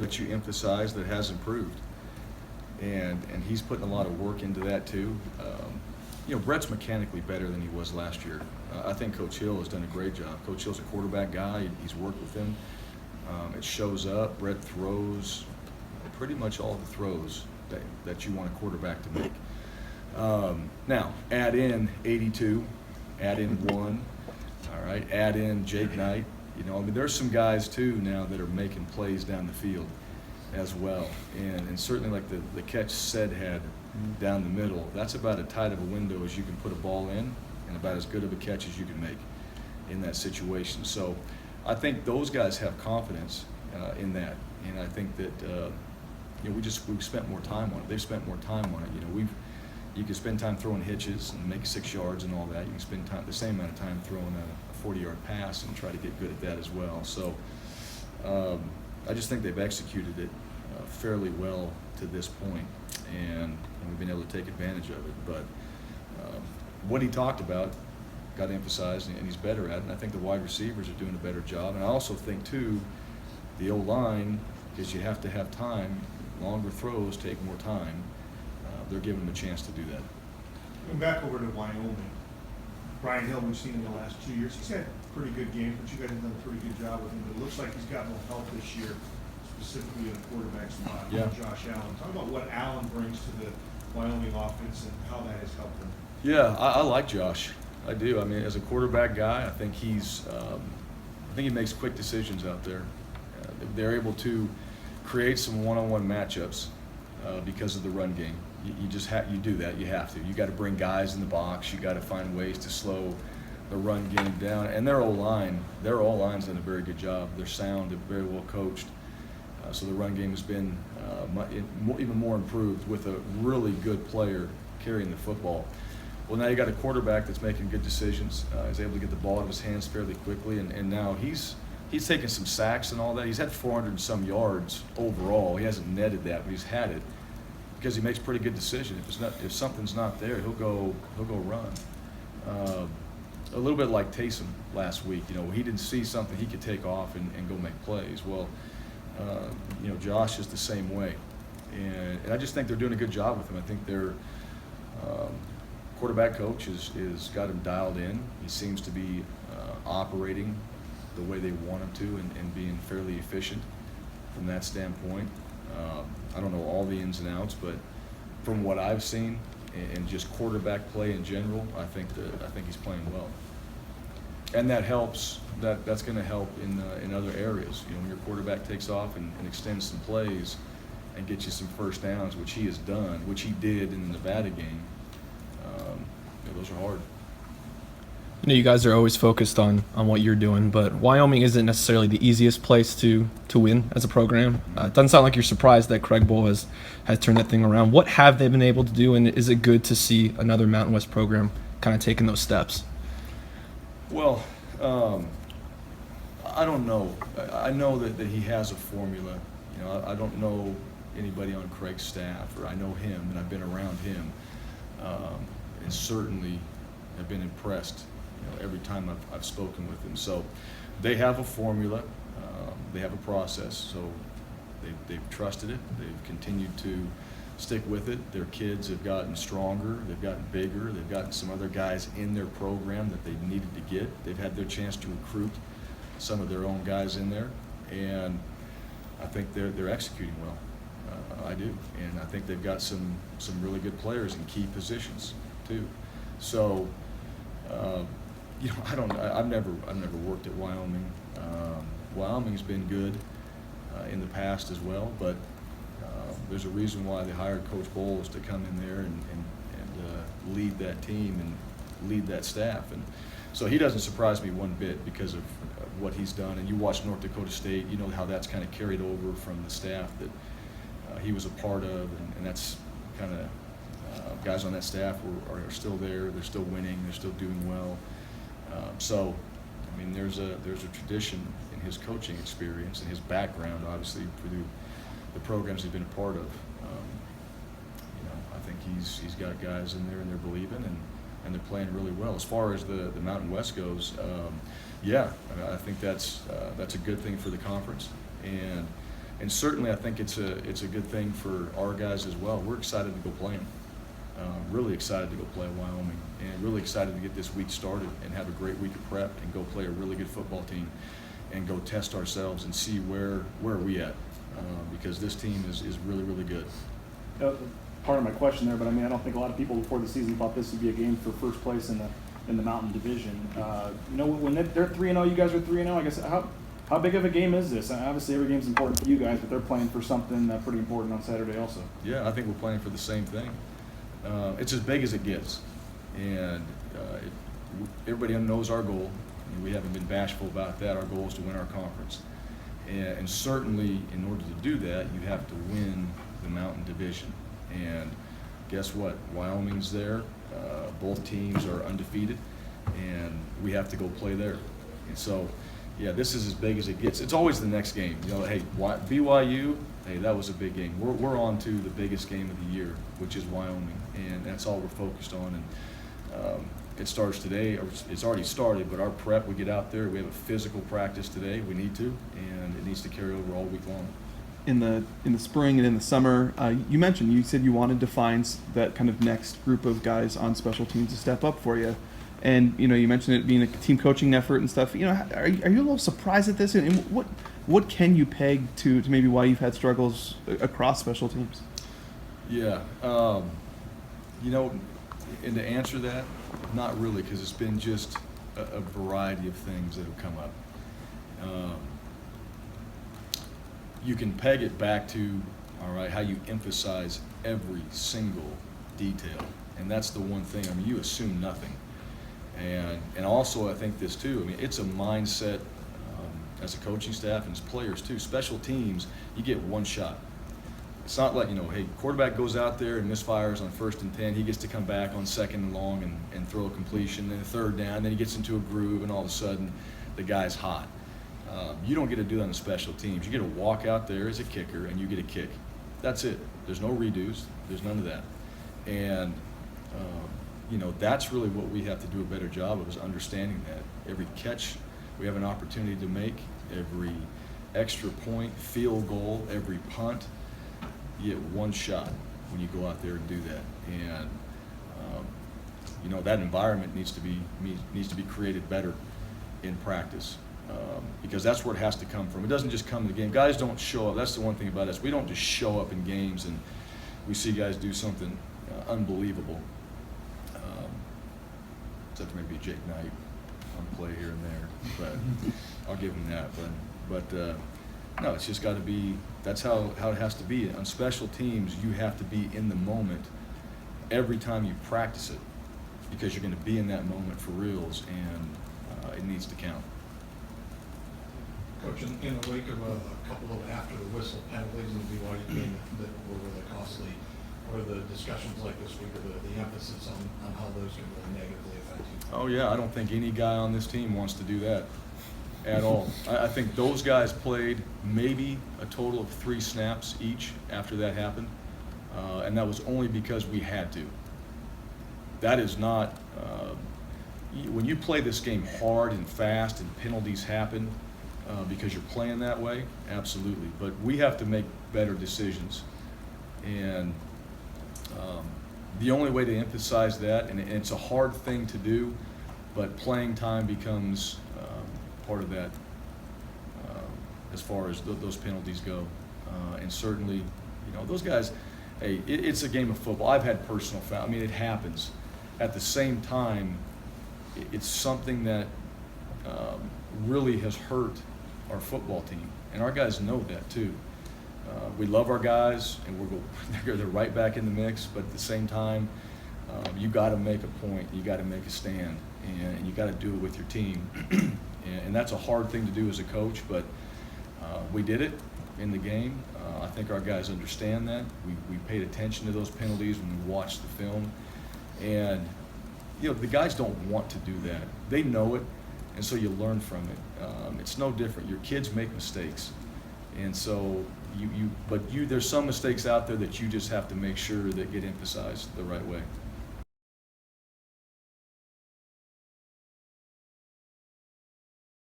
that you emphasize that has improved. And he's putting a lot of work into that too. Brett's mechanically better than he was last year. I think Coach Hill has done a great job. Coach Hill's a quarterback guy. He's worked with him. It shows up. Brett throws pretty much all the throws that you want a quarterback to make. Now, add in 82, add in 1, all right, add in Jake Knight. There's some guys too now that are making plays down the field as well. And certainly like the catch Sed had down the middle, that's about as tight of a window as you can put a ball in and about as good of a catch as you can make in that situation. So I think those guys have confidence in that. And I think that we've spent more time on it. They've spent more time on it. You can spend time throwing hitches and make 6 yards and all that. You can spend the same amount of time throwing a 40-yard pass and try to get good at that as well. So I just think they've executed it fairly well to this point, and we've been able to take advantage of it. But what he talked about got emphasized, and he's better at it. And I think the wide receivers are doing a better job. And I also think, too, the O-line, because you have to have time, longer throws take more time. They're giving him a chance to do that. Going back over to Wyoming, Brian Hill, we've seen in the last 2 years, he's had pretty good games, but you guys have done a pretty good job with him. But it looks like he's got more help this year, specifically in the quarterback spot. Yeah. Josh Allen. Talk about what Allen brings to the Wyoming offense and how that has helped them. Yeah, I like Josh. I do. As a quarterback guy, I think he makes quick decisions out there. They're able to create some one-on-one matchups because of the run game. You just you do that. You have to. You got to bring guys in the box. You got to find ways to slow the run game down. And their O-line's done a very good job. They're sound. They're very well coached. So the run game has been even more improved with a really good player carrying the football. Well, now you got a quarterback that's making good decisions. He's able to get the ball out of his hands fairly quickly, and now he's taken some sacks and all that. He's had 400 and some yards overall. He hasn't netted that, but he's had it because he makes pretty good decisions. If something's not there, he'll go run. A little bit like Taysom last week. He didn't see something, he could take off and go make plays. Well, Josh is the same way, and I just think they're doing a good job with him. I think their quarterback coach is got him dialed in. He seems to be operating the way they want him to and being fairly efficient from that standpoint. I don't know all the ins and outs, but from what I've seen and just quarterback play in general, I think he's playing well, and that helps. That's going to help in other areas. When your quarterback takes off and extends some plays and gets you some first downs, which he has done, which he did in the Nevada game. Those are hard. You guys are always focused on what you're doing, but Wyoming isn't necessarily the easiest place to win as a program. It doesn't sound like you're surprised that Craig Bull has turned that thing around. What have they been able to do, and is it good to see another Mountain West program kind of taking those steps? Well, I don't know. I know that he has a formula. I don't know anybody on Craig's staff, or I know him, and I've been around him, and certainly have been impressed every time I've spoken with him. So they have a formula, they have a process, so they've trusted it, they've continued to stick with it. Their kids have gotten stronger, they've gotten bigger, they've gotten some other guys in their program that they needed to get. They've had their chance to recruit some of their own guys in there, and I think they're executing well. I do, and I think they've got some really good players in key positions too. So I've never worked at Wyoming. Wyoming's been good in the past as well, but there's a reason why they hired Coach Bowles to come in there and lead that team and lead that staff. And so he doesn't surprise me one bit because of what he's done. And you watch North Dakota State, you know how that's kind of carried over from the staff that he was a part of, and that's kind of guys on that staff are still there. They're still winning. They're still doing well. So, there's a tradition in his coaching experience and his background, obviously, through the programs he's been a part of. I think he's got guys in there and they're believing and they're playing really well. As far as the Mountain West goes, I think that's a good thing for the conference. And And certainly I think it's a good thing for our guys as well. We're excited to go play them. Really excited to go play Wyoming, and really excited to get this week started and have a great week of prep and go play a really good football team and go test ourselves and see where are we at, because this team is really, really good. Part of my question there, but I mean, I don't think a lot of people before the season thought this would be a game for first place in the Mountain Division. When they're 3-0, you guys are 3-0. I guess how big of a game is this? Obviously, every game's important for you guys, but they're playing for something pretty important on Saturday also. Yeah, I think we're playing for the same thing. It's as big as it gets, and everybody knows our goal. And we haven't been bashful about that. Our goal is to win our conference, and certainly in order to do that, you have to win the Mountain Division. And guess what? Wyoming's there. Both teams are undefeated, and we have to go play there. And so, yeah, this is as big as it gets. It's always the next game. Hey, BYU, hey, that was a big game. We're on to the biggest game of the year, which is Wyoming, and that's all we're focused on. And it starts today, or it's already started, but our prep, we get out there, we have a physical practice today, we need to, and it needs to carry over all week long. In the spring and in the summer, you said you wanted to find that kind of next group of guys on special teams to step up for you, and you mentioned it being a team coaching effort and stuff. Are you a little surprised at this? And what can you peg to maybe why you've had struggles across special teams? Yeah, and to answer that, not really, because it's been just a variety of things that have come up. You can peg it back to, all right, how you emphasize every single detail. And that's the one thing. I mean, you assume nothing. And also, I think this too, I mean, it's a mindset as a coaching staff and as players too. Special teams, you get one shot. It's not like, hey, quarterback goes out there and misfires on 1st and 10. He gets to come back on 2nd and long and throw a completion, and 3rd down. Then he gets into a groove, and all of a sudden, the guy's hot. You don't get to do that on special teams. You get to walk out there as a kicker and you get a kick. That's it. There's no redos. There's none of that. And, that's really what we have to do a better job of, is understanding that. Every catch we have an opportunity to make, every extra point, field goal, every punt, you get one shot when you go out there and do that. And, that environment needs to be created better in practice. Because that's where it has to come from. It doesn't just come in the game. Guys don't show up. That's the one thing about us. We don't just show up in games and we see guys do something unbelievable. Except for maybe Jake Knight on play here and there, but I'll give him that. But no, it's just got to be. That's how it has to be. On special teams, you have to be in the moment every time you practice it, because you're going to be in that moment for reals, and it needs to count. Coach, in the wake of a couple of after the whistle penalties in the BYU game that were really costly, what are the discussions like this week, or the emphasis on how those can really negatively affect you? Oh yeah, I don't think any guy on this team wants to do that at all. I think those guys played maybe a total of 3 snaps each after that happened, and that was only because we had to. That is not, when you play this game hard and fast and penalties happen, because you're playing that way, absolutely. But we have to make better decisions. And the only way to emphasize that, and it's a hard thing to do, but playing time becomes part of that as far as those penalties go. And certainly, those guys, hey, it's a game of football. I've had personal foul. I mean, it happens. At the same time, it's something that really has hurt our football team, and our guys know that too. We love our guys, and they're right back in the mix. But at the same time, you got to make a point. You got to make a stand, and you got to do it with your team. and that's a hard thing to do as a coach, but we did it in the game. I think our guys understand that. We paid attention to those penalties when we watched the film, and the guys don't want to do that. They know it. And so you learn from it. It's no different. Your kids make mistakes, and so there's some mistakes out there that you just have to make sure that get emphasized the right way.